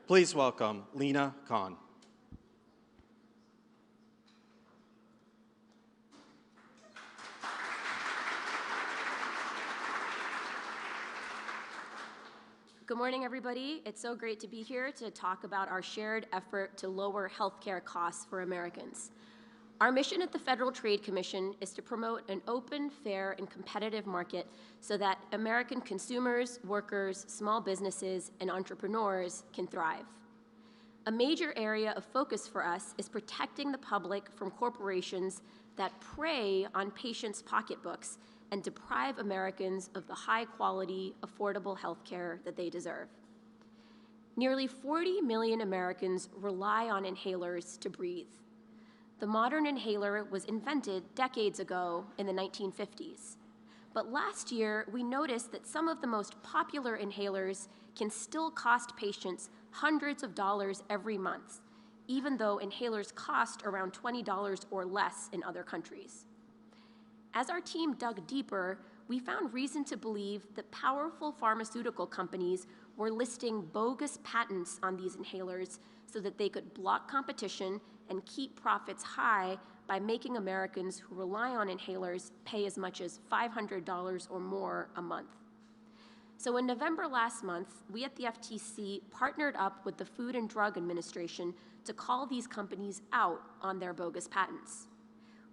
Please welcome Lina Khan. Good morning, everybody. It's so great to be here to talk about our shared effort to lower healthcare costs for Americans. Our mission at the Federal Trade Commission is to promote an open, fair, and competitive market so that American consumers, workers, small businesses, and entrepreneurs can thrive. A major area of focus for us is protecting the public from corporations that prey on patients' pocketbooks and deprive Americans of the high-quality, affordable health care that they deserve. Nearly 40 million Americans rely on inhalers to breathe. The modern inhaler was invented decades ago in the 1950s. But last year, we noticed that some of the most popular inhalers can still cost patients hundreds of dollars every month, even though inhalers cost around $20 or less in other countries. As our team dug deeper, we found reason to believe that powerful pharmaceutical companies were listing bogus patents on these inhalers so that they could block competition and keep profits high by making Americans who rely on inhalers pay as much as $500 or more a month. So in November last month, we at the FTC partnered up with the Food and Drug Administration to call these companies out on their bogus patents.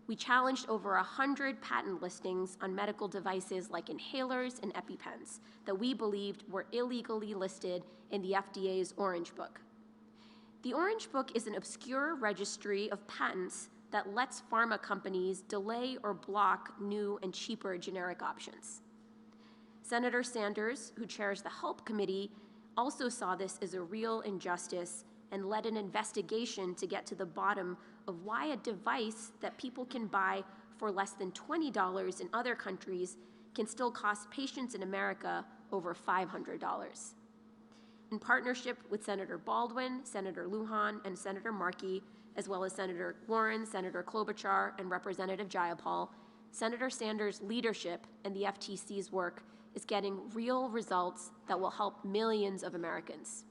We challenged over 100 patent listings on medical devices like inhalers and EpiPens that we believed were illegally listed in the FDA's Orange Book. The Orange Book is an obscure registry of patents that lets pharma companies delay or block new and cheaper generic options. Senator Sanders, who chairs the HELP Committee, also saw this as a real injustice and led an investigation to get to the bottom of why a device that people can buy for less than $20 in other countries can still cost patients in America over $500. In partnership with Senator Baldwin, Senator Lujan, and Senator Markey, as well as Senator Warren, Senator Klobuchar, and Representative Jayapal, Senator Sanders' leadership and the FTC's work is getting real results that will help millions of Americans.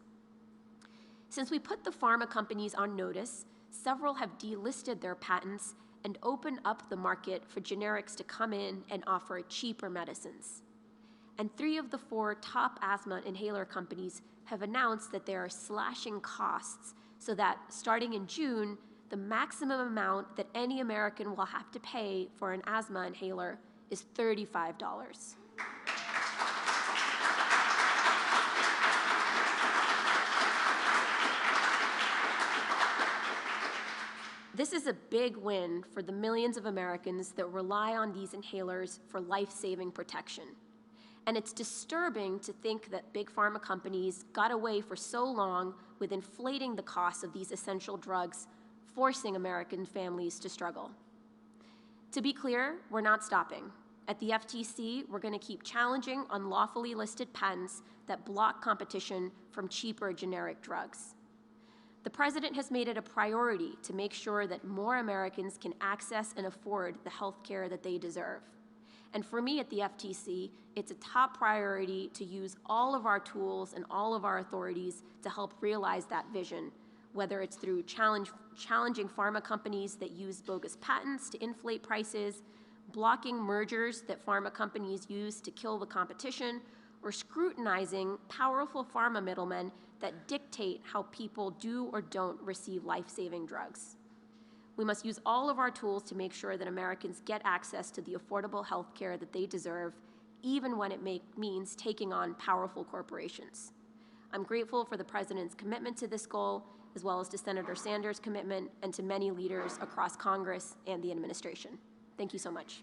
Since we put the pharma companies on notice, several have delisted their patents and opened up the market for generics to come in and offer cheaper medicines. And 3 of the 4 top asthma inhaler companies have announced that they are slashing costs so that starting in June, the maximum amount that any American will have to pay for an asthma inhaler is $35. This is a big win for the millions of Americans that rely on these inhalers for life-saving protection. And it's disturbing to think that big pharma companies got away for so long with inflating the cost of these essential drugs, forcing American families to struggle. To be clear, we're not stopping. At the FTC, we're going to keep challenging unlawfully listed patents that block competition from cheaper generic drugs. The President has made it a priority to make sure that more Americans can access and afford the health care that they deserve. And for me at the FTC, it's a top priority to use all of our tools and all of our authorities to help realize that vision, whether it's through challenging pharma companies that use bogus patents to inflate prices, blocking mergers that pharma companies use to kill the competition, or scrutinizing powerful pharma middlemen that dictate how people do or don't receive life-saving drugs. We must use all of our tools to make sure that Americans get access to the affordable health care that they deserve, even when it means taking on powerful corporations. I'm grateful for the President's commitment to this goal, as well as to Senator Sanders' commitment and to many leaders across Congress and the administration. Thank you so much.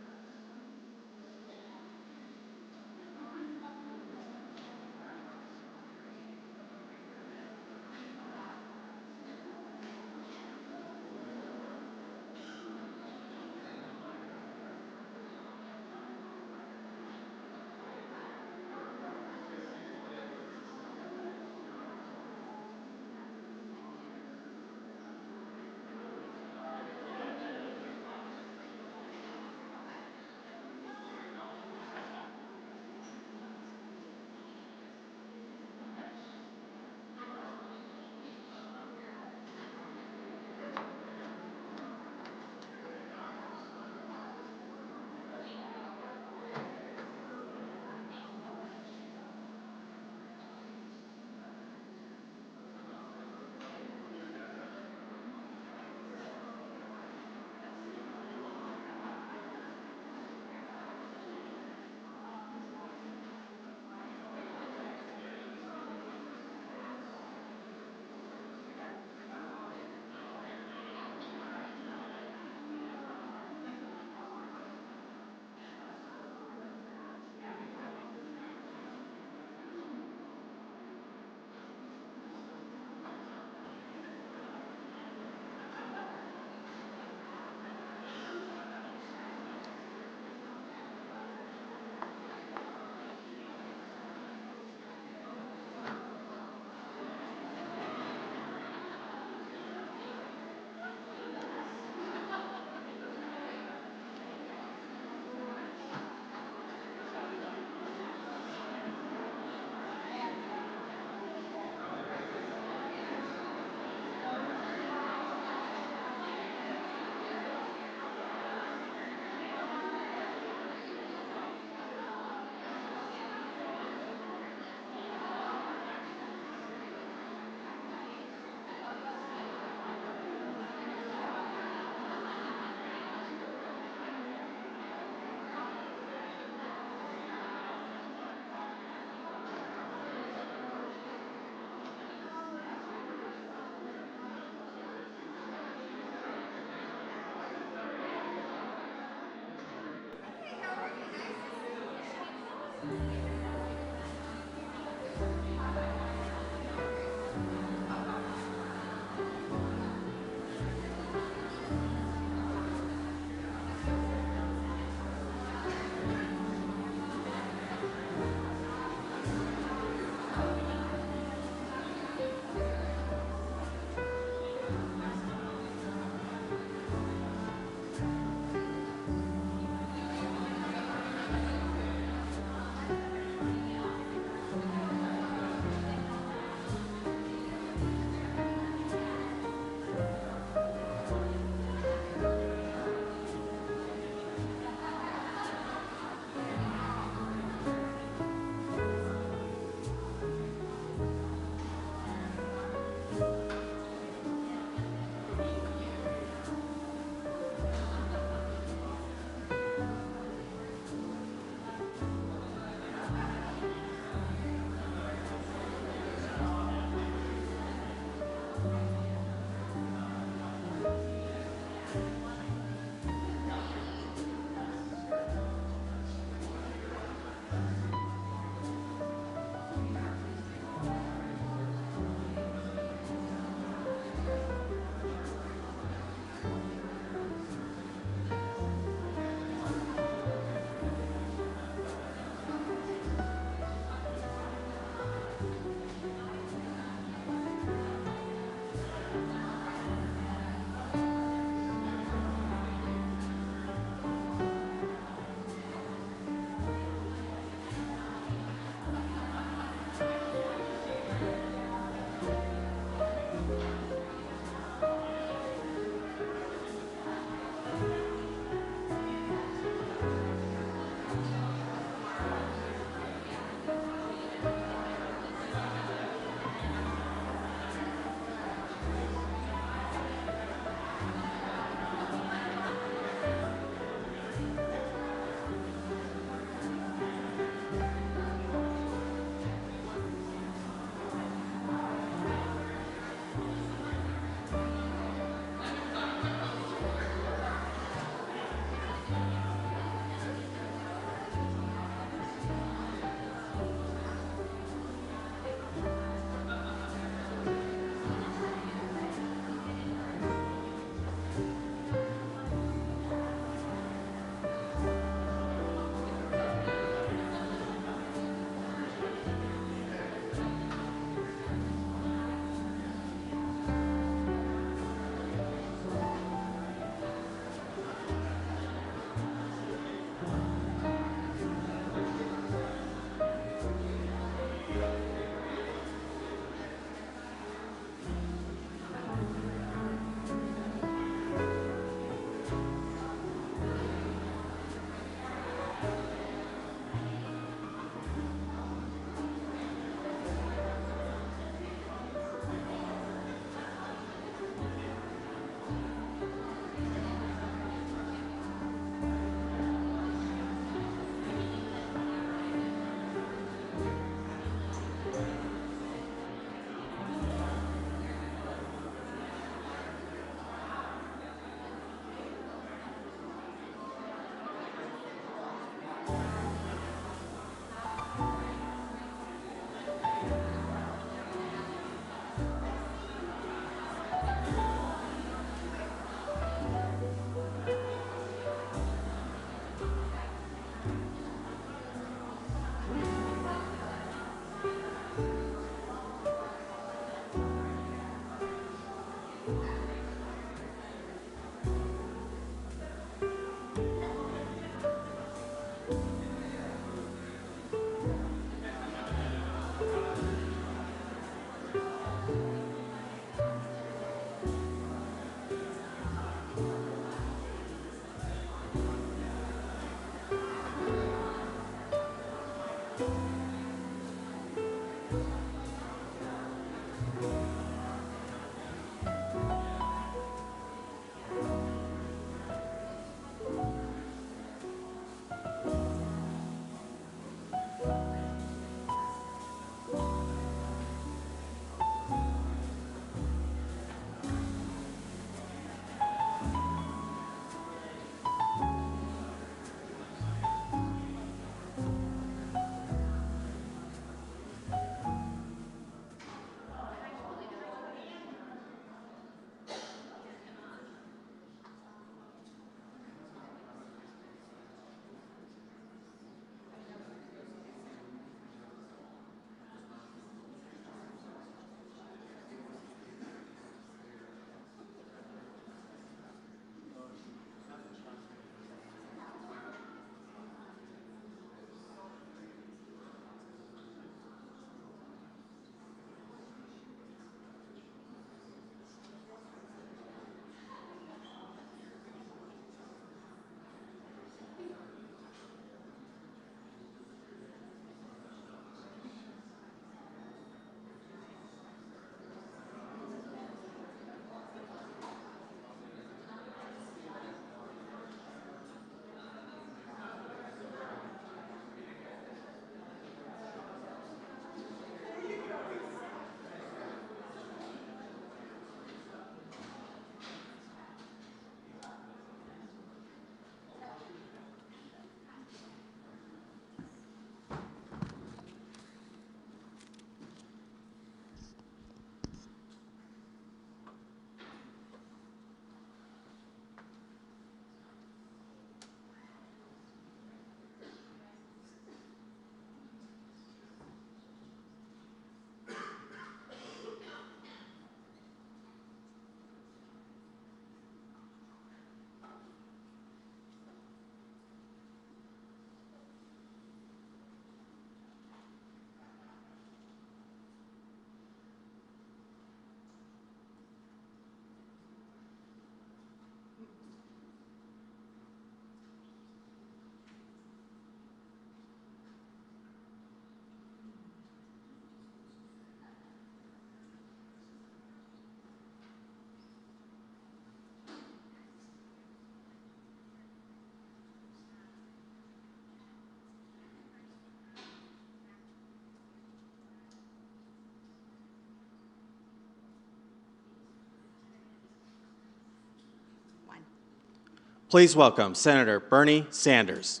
Please welcome Senator Bernie Sanders.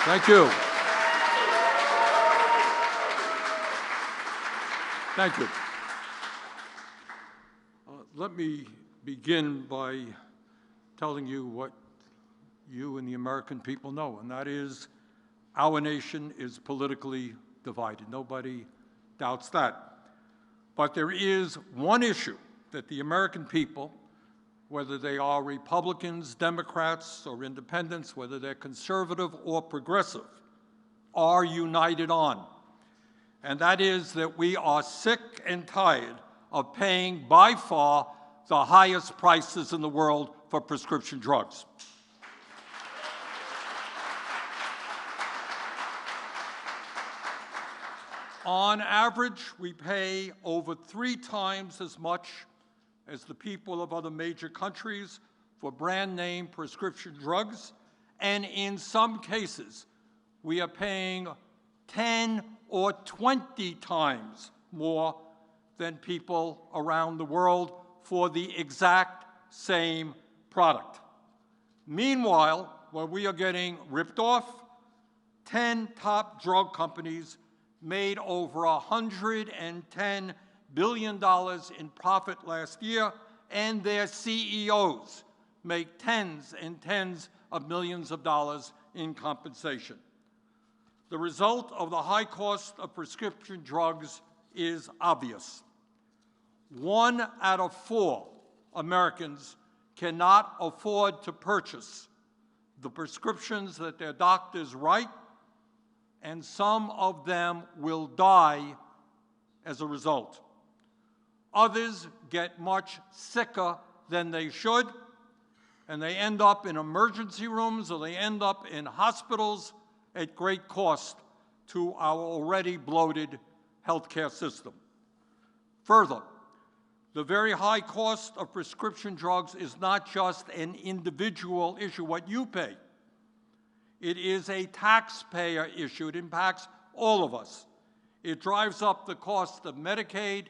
Thank you. Thank you. Let me begin by telling you what you and the American people know, and that is our nation is politically divided. Nobody doubts that. But there is one issue that the American people, whether they are Republicans, Democrats, or independents, whether they're conservative or progressive, are united on. And that is that we are sick and tired of paying by far the highest prices in the world for prescription drugs. On average, we pay over 3 times as much as the people of other major countries for brand name prescription drugs, and in some cases, we are paying 10 or 20 times more than people around the world for the exact same product. Meanwhile, while we are getting ripped off, 10 top drug companies made over $110 billion in profit last year, and their CEOs make tens and tens of millions of dollars in compensation. The result of the high cost of prescription drugs is obvious. 1 out of 4 Americans cannot afford to purchase the prescriptions that their doctors write, and some of them will die as a result. Others get much sicker than they should, and they end up in emergency rooms or they end up in hospitals at great cost to our already bloated healthcare system. Further, the very high cost of prescription drugs is not just an individual issue, what you pay. It is a taxpayer issue. It impacts all of us. It drives up the cost of Medicaid,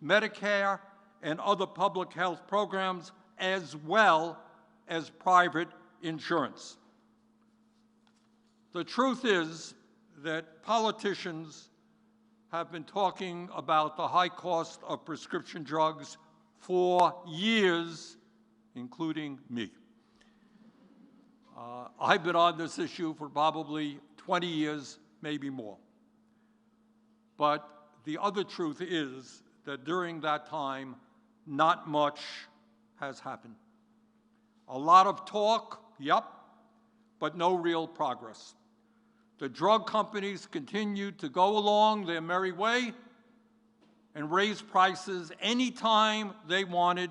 Medicare, and other public health programs, as well as private insurance. The truth is that politicians have been talking about the high cost of prescription drugs for years, including me. I've been on this issue for probably 20 years, maybe more. But the other truth is that during that time, not much has happened. A lot of talk, yep, but no real progress. The drug companies continued to go along their merry way and raise prices anytime they wanted,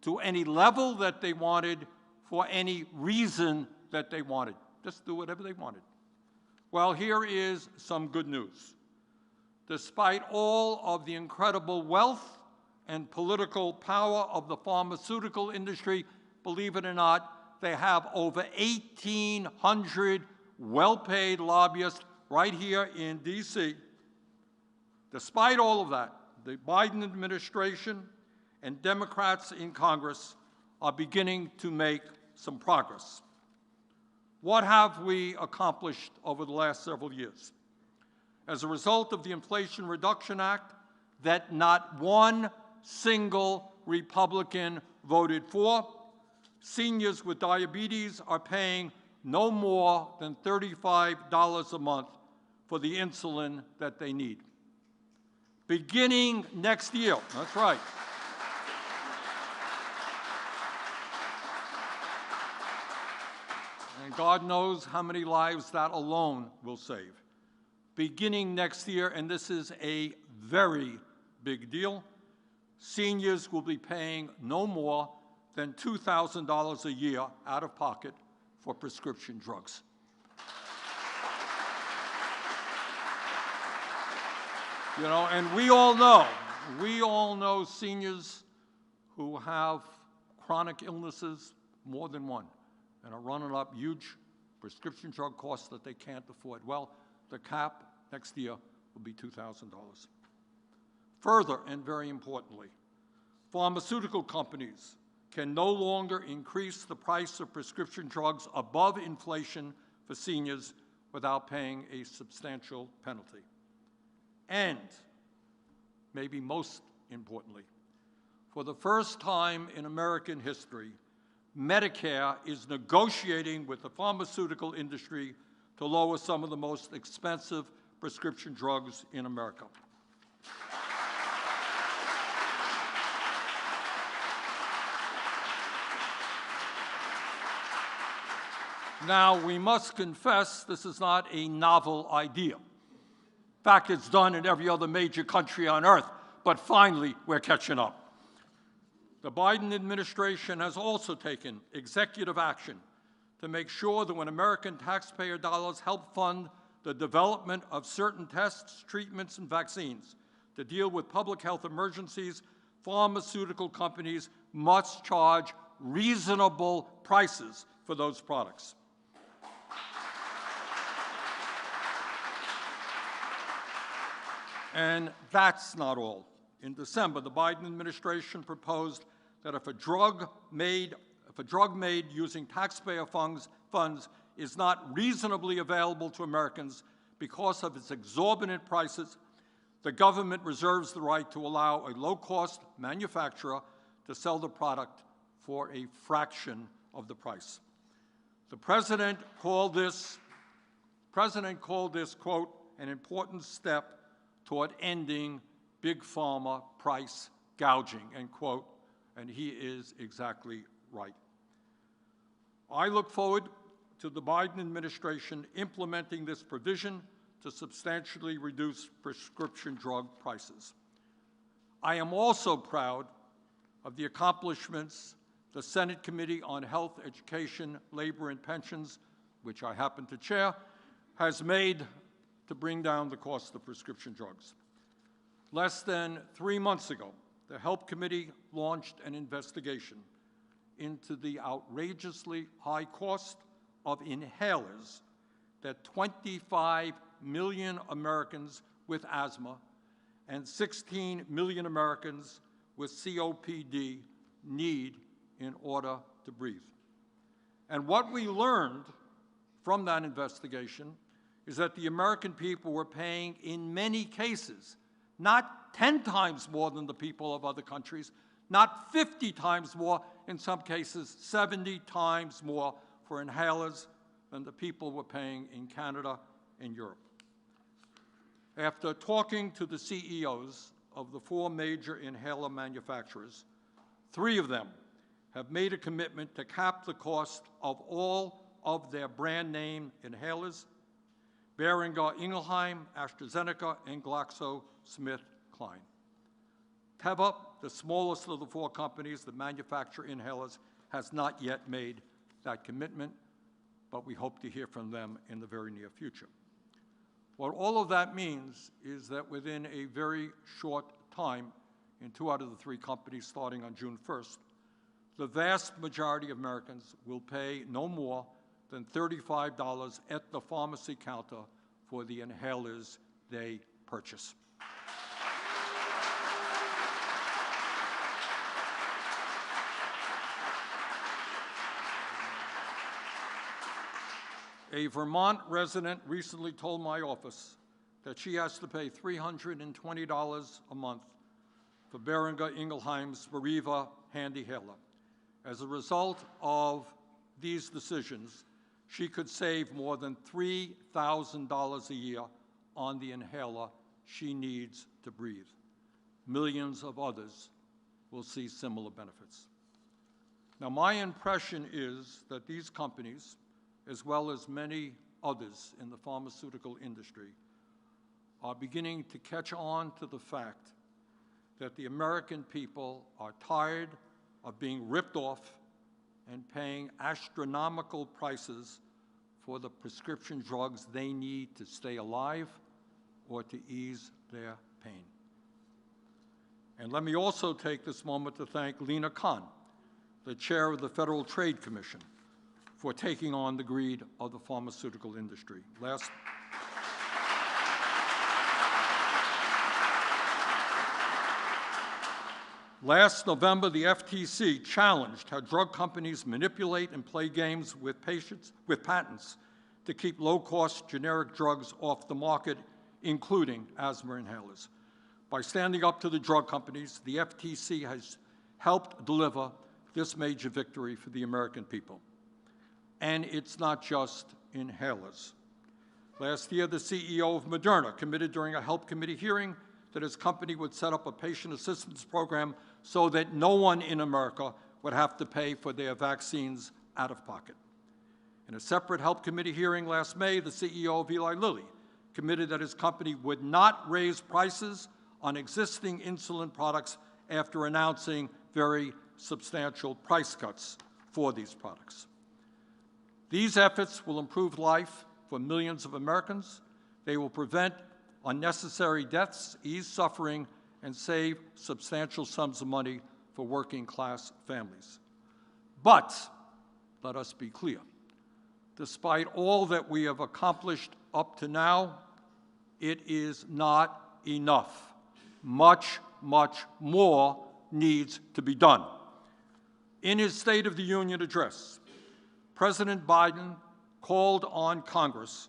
to any level that they wanted, for any reason that they wanted. Just do whatever they wanted. Well, here is some good news. Despite all of the incredible wealth and political power of the pharmaceutical industry, believe it or not, they have over 1,800 well-paid lobbyists right here in D.C. Despite all of that, the Biden administration and Democrats in Congress are beginning to make some progress. What have we accomplished over the last several years? As a result of the Inflation Reduction Act that not one single Republican voted for, seniors with diabetes are paying no more than $35 a month for the insulin that they need. Beginning next year, that's right. And God knows how many lives that alone will save. Beginning next year, and this is a very big deal, seniors will be paying no more than $2,000 a year out of pocket for prescription drugs. You know, and we all know seniors who have chronic illnesses, more than one, and are running up huge prescription drug costs that they can't afford. Well, the cap next year will be $2,000. Further, and very importantly, pharmaceutical companies can no longer increase the price of prescription drugs above inflation for seniors without paying a substantial penalty. And, maybe most importantly, for the first time in American history, Medicare is negotiating with the pharmaceutical industry to lower some of the most expensive prescription drugs in America. Now, we must confess this is not a novel idea. In fact, it's done in every other major country on earth, but finally, we're catching up. The Biden administration has also taken executive action to make sure that when American taxpayer dollars help fund the development of certain tests, treatments, and vaccines to deal with public health emergencies, pharmaceutical companies must charge reasonable prices for those products. And that's not all. In December, the Biden administration proposed that if a drug made using taxpayer funds is not reasonably available to Americans because of its exorbitant prices, the government reserves the right to allow a low-cost manufacturer to sell the product for a fraction of the price. The president called this, quote, an important step toward ending big pharma price gouging, end quote, and he is exactly right. I look forward to the Biden administration implementing this provision to substantially reduce prescription drug prices. I am also proud of the accomplishments the Senate Committee on Health, Education, Labor, and Pensions, which I happen to chair, has made to bring down the cost of prescription drugs. Less than 3 months ago, the Health Committee launched an investigation into the outrageously high cost of inhalers that 25 million Americans with asthma and 16 million Americans with COPD need in order to breathe. And what we learned from that investigation is that the American people were paying, in many cases, not 10 times more than the people of other countries, not 50 times more, in some cases 70 times more for inhalers than the people were paying in Canada and Europe. After talking to the CEOs of the 4 major inhaler manufacturers, 3 of them have made a commitment to cap the cost of all of their brand name inhalers: Boehringer Ingelheim, AstraZeneca, and GlaxoSmithKline. Teva, the smallest of the 4 companies that manufacture inhalers, has not yet made that commitment, but we hope to hear from them in the very near future. What all of that means is that within a very short time, in 2 out of the 3 companies starting on June 1st, the vast majority of Americans will pay no more than $35 at the pharmacy counter for the inhalers they purchase. A Vermont resident recently told my office that she has to pay $320 a month for Boehringer Ingelheim's Spiriva HandiHaler. As a result of these decisions, she could save more than $3,000 a year on the inhaler she needs to breathe. Millions of others will see similar benefits. Now, my impression is that these companies, as well as many others in the pharmaceutical industry, are beginning to catch on to the fact that the American people are tired of being ripped off and paying astronomical prices for the prescription drugs they need to stay alive or to ease their pain. And let me also take this moment to thank Lina Khan, the chair of the Federal Trade Commission, for taking on the greed of the pharmaceutical industry. Last November, the FTC challenged how drug companies manipulate and play games with patents to keep low-cost generic drugs off the market, including asthma inhalers. By standing up to the drug companies, the FTC has helped deliver this major victory for the American people. And it's not just inhalers. Last year, the CEO of Moderna committed during a Health Committee hearing that his company would set up a patient assistance program so that no one in America would have to pay for their vaccines out of pocket. In a separate Health Committee hearing last May, the CEO of Eli Lilly committed that his company would not raise prices on existing insulin products after announcing very substantial price cuts for these products. These efforts will improve life for millions of Americans. They will prevent unnecessary deaths, ease suffering, and save substantial sums of money for working-class families. But, let us be clear, despite all that we have accomplished up to now, it is not enough. Much, much more needs to be done. In his State of the Union address, President Biden called on Congress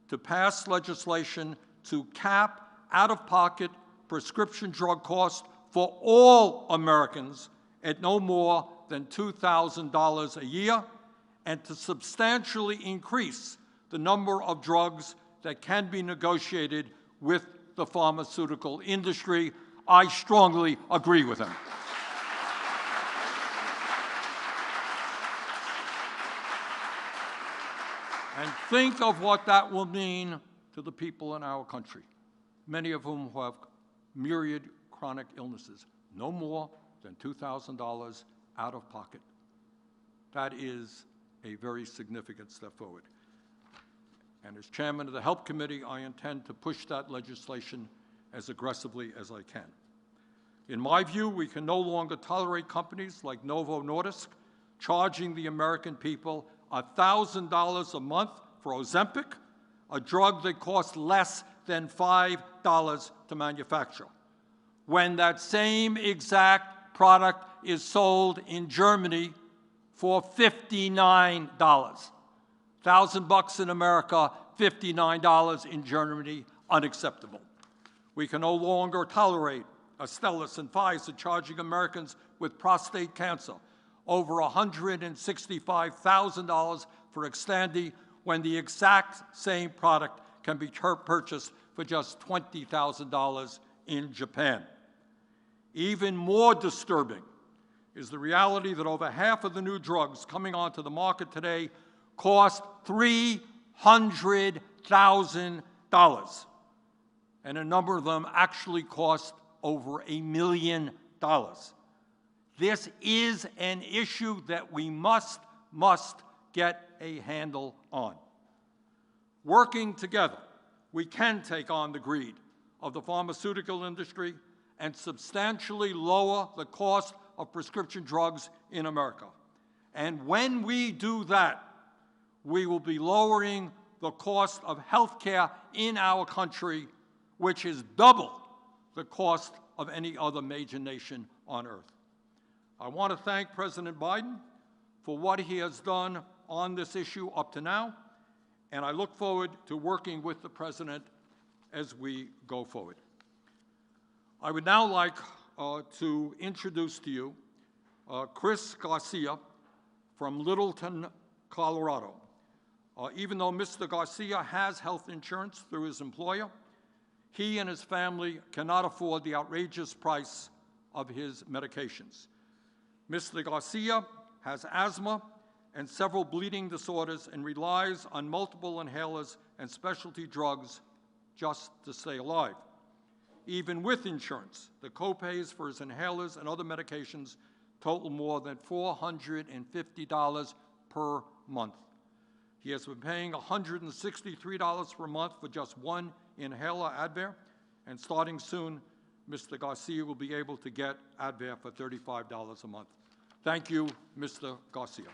to pass legislation to cap out-of-pocket prescription drug costs for all Americans at no more than $2,000 a year, and to substantially increase the number of drugs that can be negotiated with the pharmaceutical industry. I strongly agree with him. And think of what that will mean to the people in our country, many of whom have myriad chronic illnesses, no more than $2,000 out of pocket. That is a very significant step forward. And as chairman of the Health Committee, I intend to push that legislation as aggressively as I can. In my view, we can no longer tolerate companies like Novo Nordisk charging the American people $1,000 a month for Ozempic, a drug that costs less than $5 to manufacture, when that same exact product is sold in Germany for $59. $1,000 in America, $59 in Germany, unacceptable. We can no longer tolerate Astellas and Pfizer charging Americans with prostate cancer over $165,000 for Xtandi, when the exact same product can be purchased for just $20,000 in Japan. Even more disturbing is the reality that over half of the new drugs coming onto the market today cost $300,000, and a number of them actually cost over $1 million. This is an issue that we must get a handle on. Working together, we can take on the greed of the pharmaceutical industry and substantially lower the cost of prescription drugs in America. And when we do that, we will be lowering the cost of health care in our country, which is double the cost of any other major nation on earth. I want to thank President Biden for what he has done on this issue up to now, and I look forward to working with the President as we go forward. I would now like to introduce to you Chris Garcia from Littleton, Colorado. Even though Mr. Garcia has health insurance through his employer, he and his family cannot afford the outrageous price of his medications. Mr. Garcia has asthma and several bleeding disorders and relies on multiple inhalers and specialty drugs just to stay alive. Even with insurance, the copays for his inhalers and other medications total more than $450 per month. He has been paying $163 per month for just one inhaler, Advair, and starting soon, Mr. Garcia will be able to get Advair for $35 a month. Thank you, Mr. Garcia.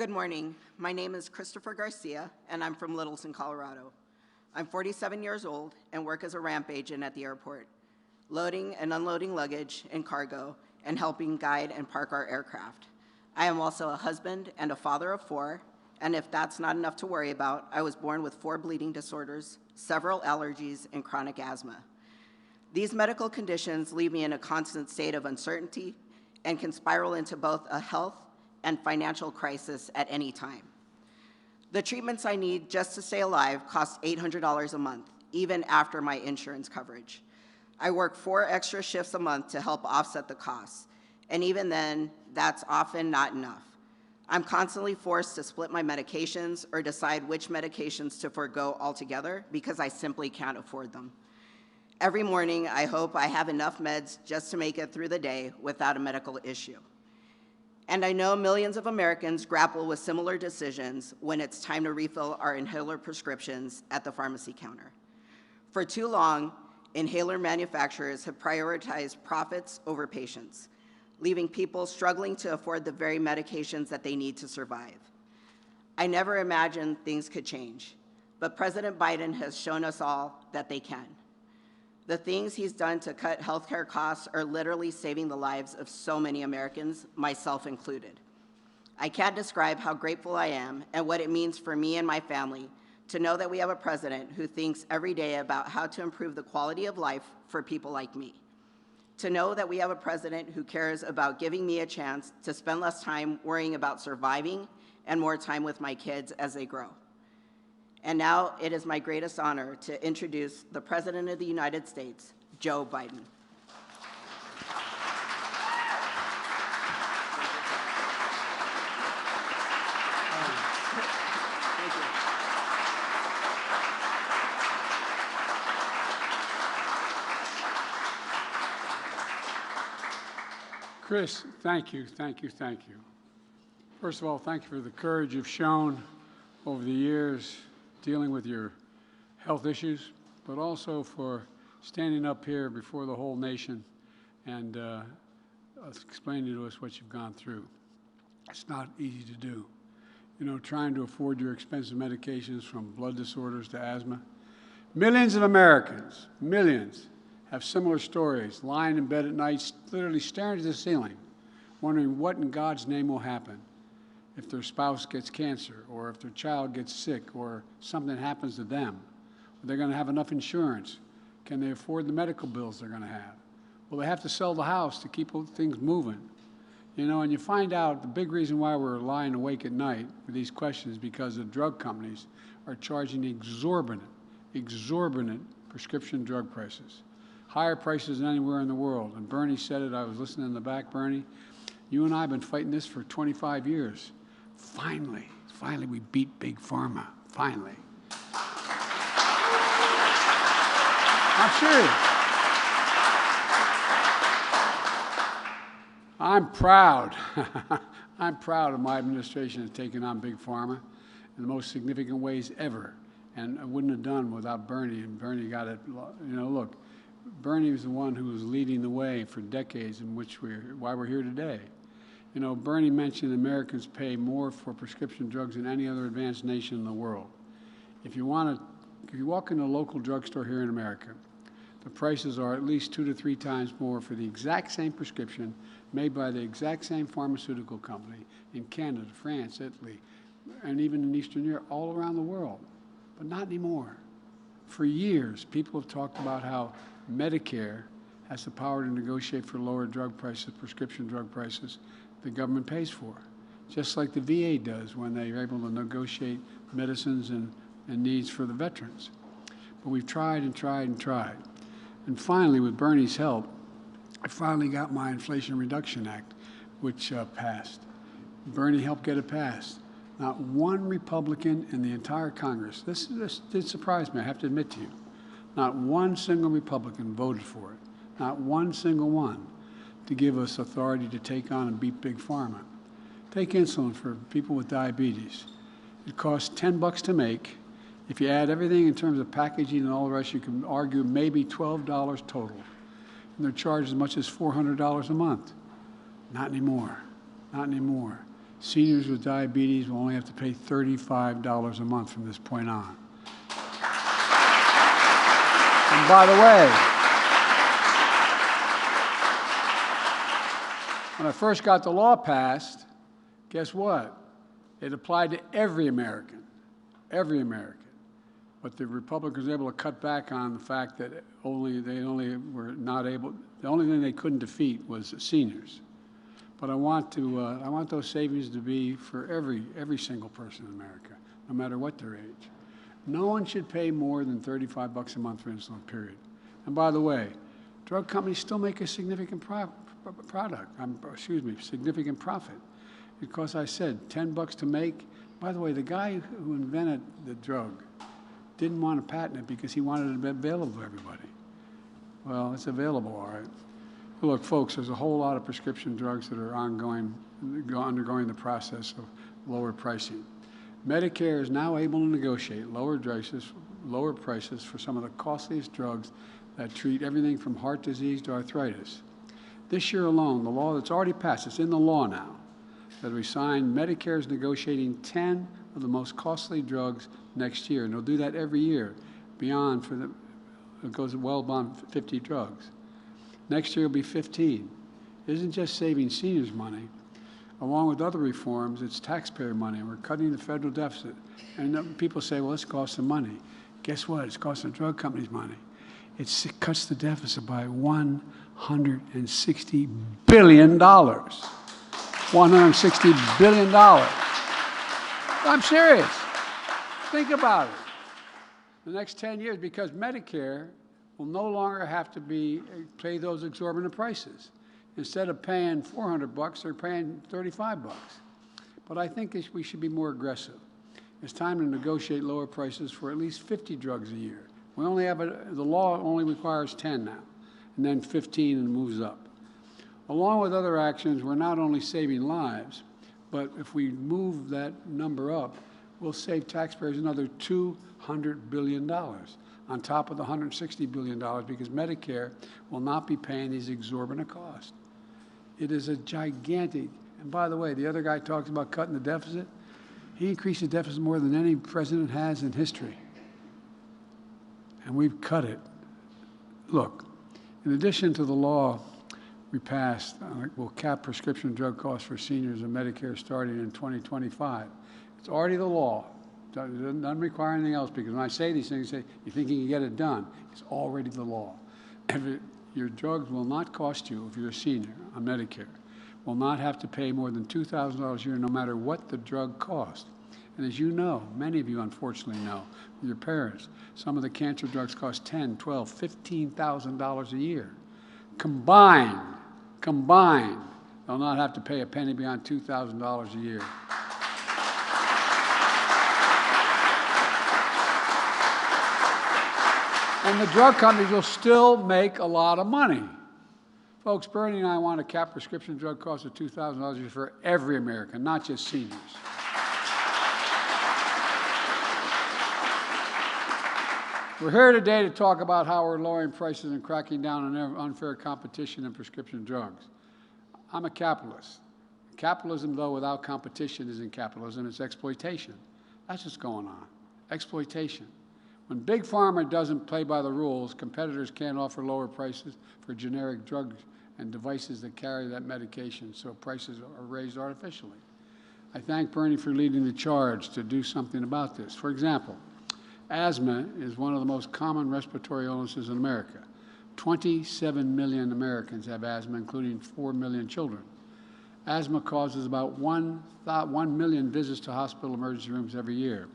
Good morning. My name is Christopher Garcia, and I'm from Littleton, Colorado. I'm 47 years old and work as a ramp agent at the airport, loading and unloading luggage and cargo and helping guide and park our aircraft. I am also a husband and a father of 4, and if that's not enough to worry about, I was born with 4 bleeding disorders, several allergies, and chronic asthma. These medical conditions leave me in a constant state of uncertainty and can spiral into both a health and financial crisis at any time. The treatments I need just to stay alive cost $800 a month, even after my insurance coverage. I work 4 extra shifts a month to help offset the costs, and even then, that's often not enough. I'm constantly forced to split my medications or decide which medications to forego altogether because I simply can't afford them. Every morning, I hope I have enough meds just to make it through the day without a medical issue. And I know millions of Americans grapple with similar decisions when it's time to refill our inhaler prescriptions at the pharmacy counter. For too long, inhaler manufacturers have prioritized profits over patients, leaving people struggling to afford the very medications that they need to survive. I never imagined things could change, but President Biden has shown us all that they can. The things he's done to cut healthcare costs are literally saving the lives of so many Americans, myself included. I can't describe how grateful I am and what it means for me and my family to know that we have a president who thinks every day about how to improve the quality of life for people like me. To know that we have a president who cares about giving me a chance to spend less time worrying about surviving and more time with my kids as they grow. And now it is my greatest honor to introduce the President of the United States, Joe Biden. Chris, thank you, thank you, thank you. First of all, thank you for the courage you've shown over the years dealing with your health issues, but also for standing up here before the whole nation and explaining to us what you've gone through. It's not easy to do. You know, trying to afford your expensive medications from blood disorders to asthma. Millions of Americans, millions, have similar stories, lying in bed at night, literally staring at the ceiling, wondering what in God's name will happen if their spouse gets cancer, or if their child gets sick, or something happens to them. Are they going to have enough insurance? Can they afford the medical bills they're going to have? Will they have to sell the house to keep things moving? You know, and you find out the big reason why we're lying awake at night with these questions is because the drug companies are charging exorbitant prescription drug prices. Higher prices than anywhere in the world. And Bernie said it, I was listening in the back, Bernie. You and I have been fighting this for 25 years. Finally we beat Big Pharma, finally. I'm serious. I'm proud. I'm proud of my administration of taking on Big Pharma in the most significant ways ever. And I wouldn't have done without Bernie, and Bernie got it. You know, look, Bernie was the one who was leading the way for decades in which why we're here today. You know, Bernie mentioned Americans pay more for prescription drugs than any other advanced nation in the world. If you walk in a local drugstore here in America, the prices are at least 2 to 3 times more for the exact same prescription made by the exact same pharmaceutical company in Canada, France, Italy, and even in Eastern Europe, all around the world. But not anymore. For years, people have talked about how Medicare has the power to negotiate for lower drug prices, prescription drug prices, the government pays for, just like the VA does when they're able to negotiate medicines and needs for the veterans. But we've tried and tried and tried. And finally, with Bernie's help, I finally got my Inflation Reduction Act, which passed. Bernie helped get it passed. Not one Republican in the entire Congress, this did surprise me, I have to admit to you, not one single Republican voted for it, not one single one, to give us authority to take on and beat Big Pharma. Take insulin for people with diabetes. It costs $10 to make. If you add everything in terms of packaging and all the rest, you can argue maybe $12 total. And they're charged as much as $400 a month. Not anymore. Not anymore. Seniors with diabetes will only have to pay $35 a month from this point on. And by the way, when I first got the law passed, guess what? It applied to every American, every American. But the Republicans were able to cut back on the fact that the only thing they couldn't defeat was seniors. But I want those savings to be for every single person in America, no matter what their age. No one should pay more than $35 a month for insulin, period. And by the way, drug companies still make a significant significant profit. Because I said $10 to make. By the way, the guy who invented the drug didn't want to patent it because he wanted it to be available to everybody. Well, it's available, all right. Look, folks, there's a whole lot of prescription drugs that are undergoing the process of lower pricing. Medicare is now able to negotiate lower prices for some of the costliest drugs that treat everything from heart disease to arthritis. This year alone, the law that's already passed, it's in the law now, that we signed, Medicare is negotiating 10 of the most costly drugs next year, and they'll do that every year, it goes well beyond 50 drugs. Next year will be 15. It isn't just saving seniors money. Along with other reforms, it's taxpayer money, and we're cutting the federal deficit. And people say, well, this costs some money. Guess what? It's costing drug companies money. It cuts the deficit by $160 billion. $160 billion. I'm serious. Think about it. The next 10 years, because Medicare will no longer have to pay those exorbitant prices. Instead of paying $400, they're paying $35. But I think we should be more aggressive. It's time to negotiate lower prices for at least 50 drugs a year. We only have the law only requires 10 now, and then 15 and moves up. Along with other actions, we're not only saving lives, but if we move that number up, we'll save taxpayers another $200 billion on top of the $160 billion because Medicare will not be paying these exorbitant costs. It is a gigantic, and by the way, the other guy talks about cutting the deficit. He increased the deficit more than any president has in history. And we've cut it. Look, in addition to the law we passed, will cap prescription drug costs for seniors and Medicare starting in 2025. It's already the law. It doesn't require anything else, because when I say these things, you think you can get it done. It's already the law. Your drugs will not cost you, if you're a senior on Medicare, will not have to pay more than $2,000 a year no matter what the drug costs. And as you know, many of you unfortunately know, with your parents, some of the cancer drugs cost $10,000, $12,000, $15,000 a year. Combined, they'll not have to pay a penny beyond $2,000 a year. And the drug companies will still make a lot of money. Folks, Bernie and I want to cap prescription drug costs at $2,000 a year for every American, not just seniors. We're here today to talk about how we're lowering prices and cracking down on unfair competition in prescription drugs. I'm a capitalist. Capitalism, though, without competition isn't capitalism, it's exploitation. That's what's going on, exploitation. When Big Pharma doesn't play by the rules, competitors can't offer lower prices for generic drugs and devices that carry that medication, so prices are raised artificially. I thank Bernie for leading the charge to do something about this. For example, asthma is one of the most common respiratory illnesses in America. 27 million Americans have asthma, including 4 million children. Asthma causes about 1 million visits to hospital emergency rooms every year.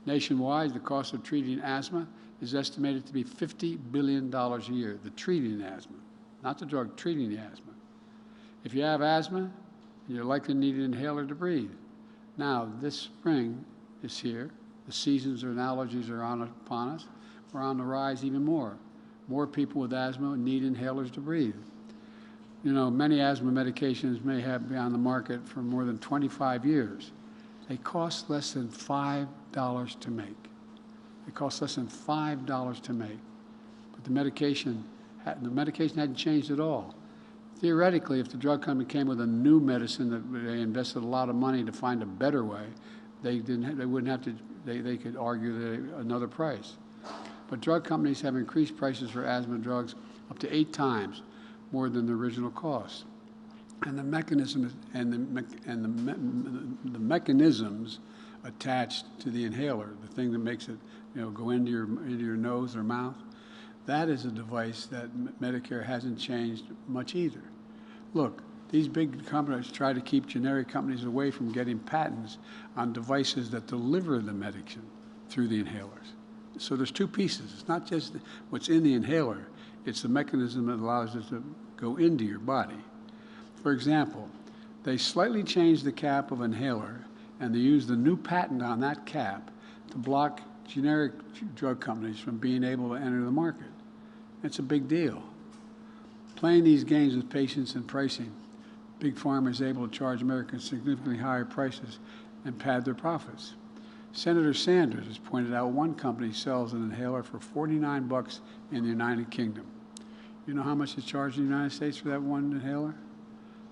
Nationwide, the cost of treating asthma is estimated to be $50 billion a year, the treating asthma, not the drug, treating the asthma. If you have asthma, you're likely to need an inhaler to breathe. Now, this spring is here. The seasons and allergies are upon us. We're on the rise even more. More people with asthma need inhalers to breathe. You know, many asthma medications may have been on the market for more than 25 years. They cost less than $5 to make. It costs less than $5 to make. But the medication hadn't changed at all. Theoretically, if the drug company came with a new medicine that they invested a lot of money to find a better way, they wouldn't have to, they could argue another price. But drug companies have increased prices for asthma drugs up to 8 times more than the original cost. And the mechanism the mechanisms attached to the inhaler, the thing that makes it, go into your nose or mouth, that is a device that Medicare hasn't changed much either. Look, these big companies try to keep generic companies away from getting patents on devices that deliver the medicine through the inhalers. So there's 2 pieces. It's not just what's in the inhaler, it's the mechanism that allows it to go into your body. For example, they slightly changed the cap of inhaler, and they used the new patent on that cap to block generic drug companies from being able to enter the market. It's a big deal. Playing these games with patients and pricing, Big Pharma is able to charge Americans significantly higher prices and pad their profits. Senator Sanders has pointed out one company sells an inhaler for $49 in the United Kingdom. You know how much it's charged in the United States for that one inhaler?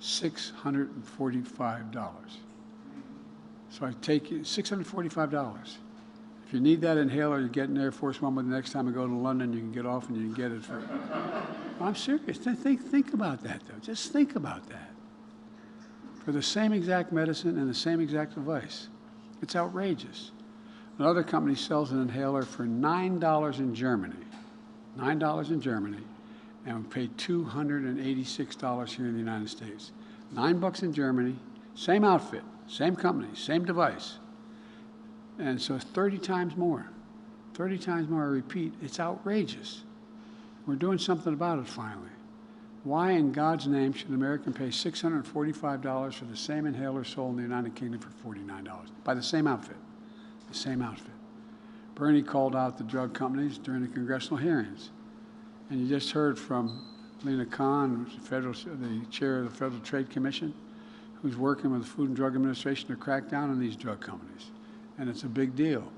$645. So I take you, $645. If you need that inhaler, you get an Air Force One, but the next time I go to London, you can get off and you can get it for. I'm serious. Think about that, though. Just think about that. For the same exact medicine and the same exact device. It's outrageous. Another company sells an inhaler for $9 in Germany. $9 in Germany, and we pay $286 here in the United States. $9 in Germany, same outfit, same company, same device. And so 30 times more. 30 times more, I repeat, it's outrageous. We're doing something about it finally. Why in God's name should an American pay $645 for the same inhaler sold in the United Kingdom for $49 by the same outfit? The same outfit. Bernie called out the drug companies during the congressional hearings. And you just heard from Lena Khan, the chair of the Federal Trade Commission, who's working with the Food and Drug Administration to crack down on these drug companies. And it's a big deal.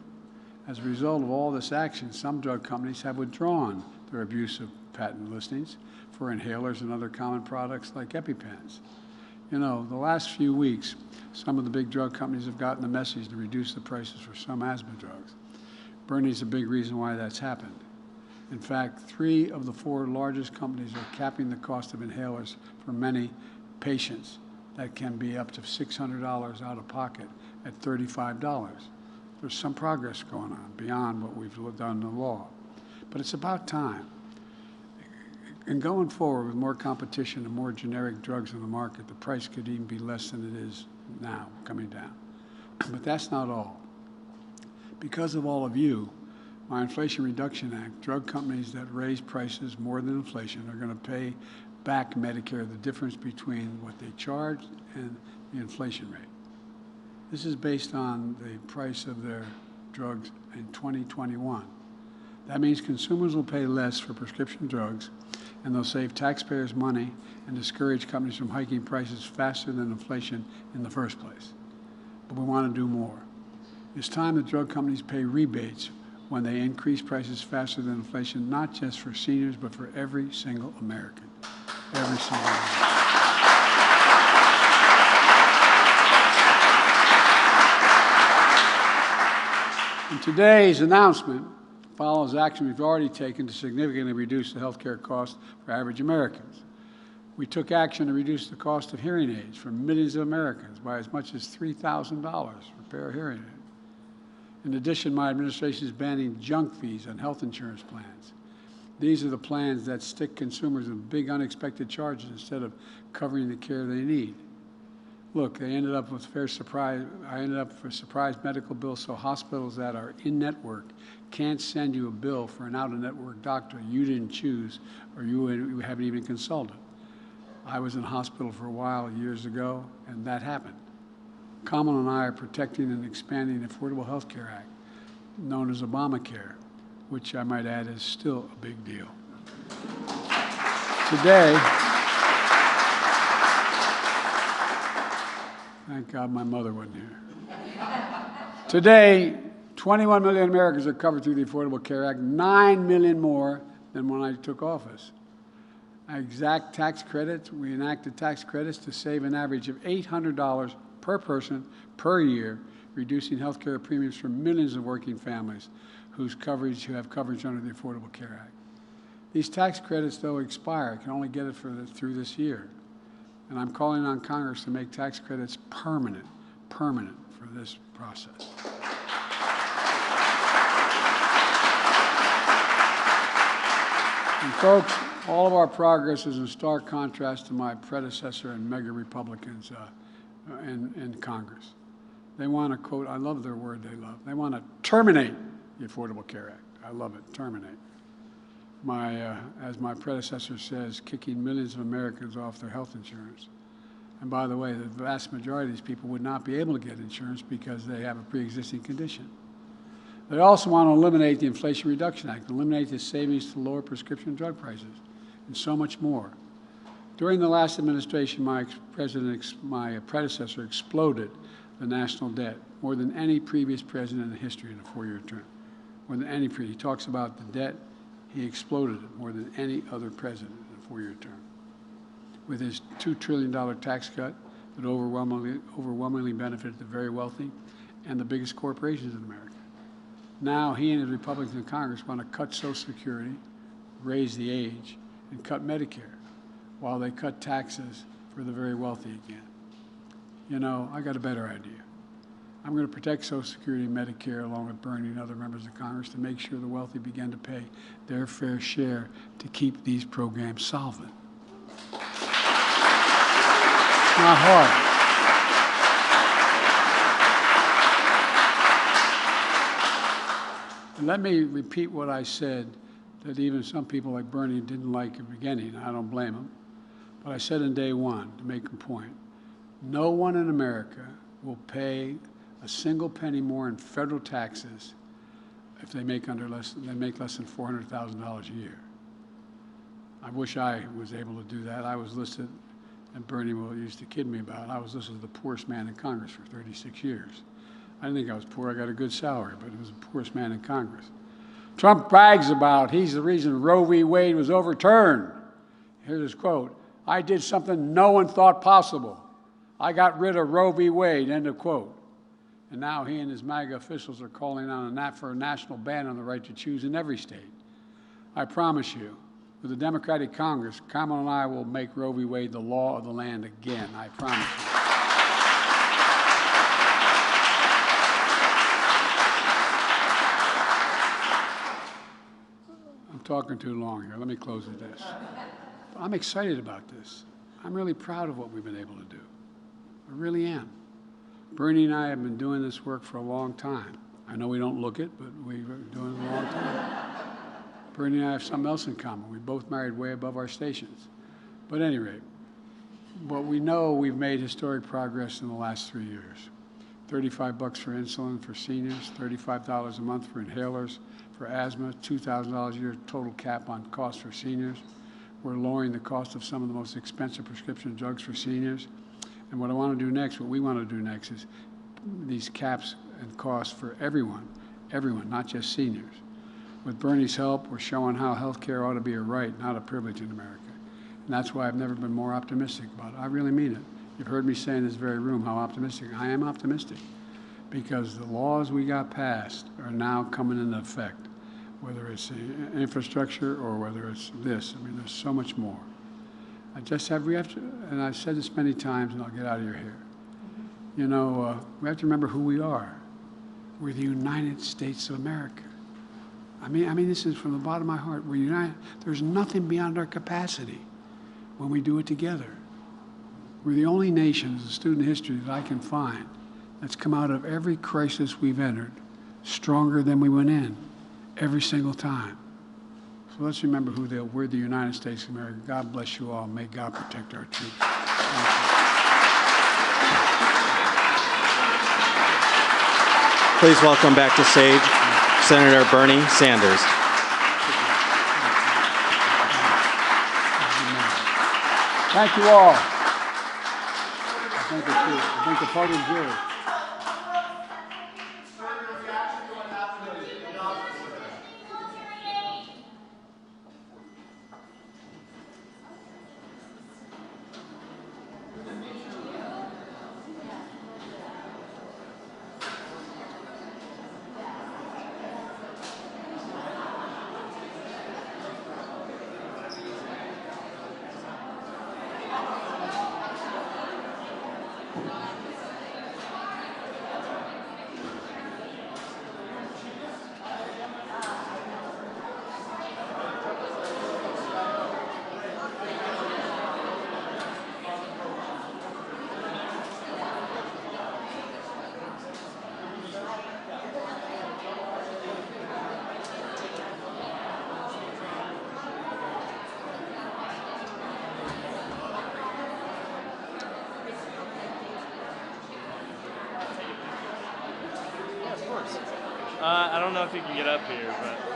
As a result of all this action, some drug companies have withdrawn their abusive patent listings for inhalers and other common products like EpiPens. The last few weeks, some of the big drug companies have gotten the message to reduce the prices for some asthma drugs. Bernie's a big reason why that's happened. In fact, 3 of the 4 largest companies are capping the cost of inhalers for many patients. That can be up to $600 out of pocket at $35. There's some progress going on beyond what we've done in the law. But it's about time. And going forward with more competition and more generic drugs in the market, the price could even be less than it is now, coming down. But that's not all. Because of all of you, my Inflation Reduction Act, drug companies that raise prices more than inflation are going to pay back Medicare the difference between what they charge and the inflation rate. This is based on the price of their drugs in 2021. That means consumers will pay less for prescription drugs, and they'll save taxpayers money and discourage companies from hiking prices faster than inflation in the first place. But we want to do more. It's time that drug companies pay rebates when they increase prices faster than inflation, not just for seniors, but for every single American. Every single American. And today's announcement follows action we've already taken to significantly reduce the health care cost for average Americans. We took action to reduce the cost of hearing aids for millions of Americans by as much as $3,000 for a pair of hearing aids. In addition, my administration is banning junk fees on health insurance plans. These are the plans that stick consumers with big unexpected charges instead of covering the care they need. Look, I ended up with a surprise medical bill, so hospitals that are in-network can't send you a bill for an out-of-network doctor you didn't choose or you haven't even consulted. I was in hospital for a while years ago, and that happened. Kamala and I are protecting and expanding the Affordable Health Care Act, known as Obamacare, which I might add is still a big deal. Today, thank God my mother wasn't here. Today, 21 million Americans are covered through the Affordable Care Act, 9 million more than when I took office. exact tax credits. We enacted tax credits to save an average of $800 per person per year, reducing health care premiums for millions of working families who have coverage under the Affordable Care Act. These tax credits, though, expire. You can only get it through this year. And I'm calling on Congress to make tax credits permanent for this process. And folks, all of our progress is in stark contrast to my predecessor and mega Republicans in Congress. They want to, quote, I love their word they love, they want to terminate the Affordable Care Act. I love it, terminate. As my predecessor says, kicking millions of Americans off their health insurance. And by the way, the vast majority of these people would not be able to get insurance because they have a pre-existing condition. They also want to eliminate the Inflation Reduction Act, eliminate the savings to lower prescription drug prices, and so much more. During the last administration, my predecessor exploded the national debt more than any previous president in the history in a four-year term. More than any previous. He talks about the debt. He exploded it more than any other president in a four-year term. With his $2 trillion tax cut that overwhelmingly benefited the very wealthy and the biggest corporations in America. Now he and his Republicans in Congress want to cut Social Security, raise the age, and cut Medicare, while they cut taxes for the very wealthy again. You know, I got a better idea. I'm going to protect Social Security and Medicare along with Bernie and other members of Congress to make sure the wealthy begin to pay their fair share to keep these programs solvent. It's not hard. And let me repeat what I said that even some people like Bernie didn't like at the beginning. I don't blame them. But I said in day one, to make a point, no one in America will pay a single penny more in federal taxes if they make less than $400,000 a year. I wish I was able to do that. I was listed, and Bernie used to kid me about it, I was listed as the poorest man in Congress for 36 years. I didn't think I was poor. I got a good salary, but I was the poorest man in Congress. Trump brags about he's the reason Roe v. Wade was overturned. Here's his quote, I did something no one thought possible. I got rid of Roe v. Wade, end of quote. And now he and his MAGA officials are calling on for a national ban on the right to choose in every state. I promise you, with the Democratic Congress, Kamala and I will make Roe v. Wade the law of the land again. I promise you. I'm talking too long here. Let me close with this. I'm excited about this. I'm really proud of what we've been able to do. I really am. Bernie and I have been doing this work for a long time. I know we don't look it, but we've been doing it a long time. Bernie and I have something else in common. We both married way above our stations. But at any rate, what we know, we've made historic progress in the last 3 years. $35 for insulin for seniors, $35 a month for inhalers, for asthma, $2,000 a year total cap on costs for seniors. We're lowering the cost of some of the most expensive prescription drugs for seniors. And what I want to do next, what we want to do next is these caps and costs for everyone, not just seniors. With Bernie's help, we're showing how health care ought to be a right, not a privilege in America. And that's why I've never been more optimistic about it. I really mean it. You've heard me say in this very room how optimistic. I am optimistic because the laws we got passed are now coming into effect, whether it's infrastructure or whether it's this. I mean, there's so much more. We have to, and I've said this many times, and I'll get out of your hair. You know, we have to remember who we are. We're the United States of America. I mean, this is from the bottom of my heart. We're united. There's nothing beyond our capacity when we do it together. We're the only nation, as a student of history, that I can find that's come out of every crisis we've entered stronger than we went in, every single time. So let's remember who they are. We're the United States of America. God bless you all. May God protect our troops. Please welcome back to stage Senator Bernie Sanders. Thank you all. I think the podium's yours. don't know if you can get up here, but.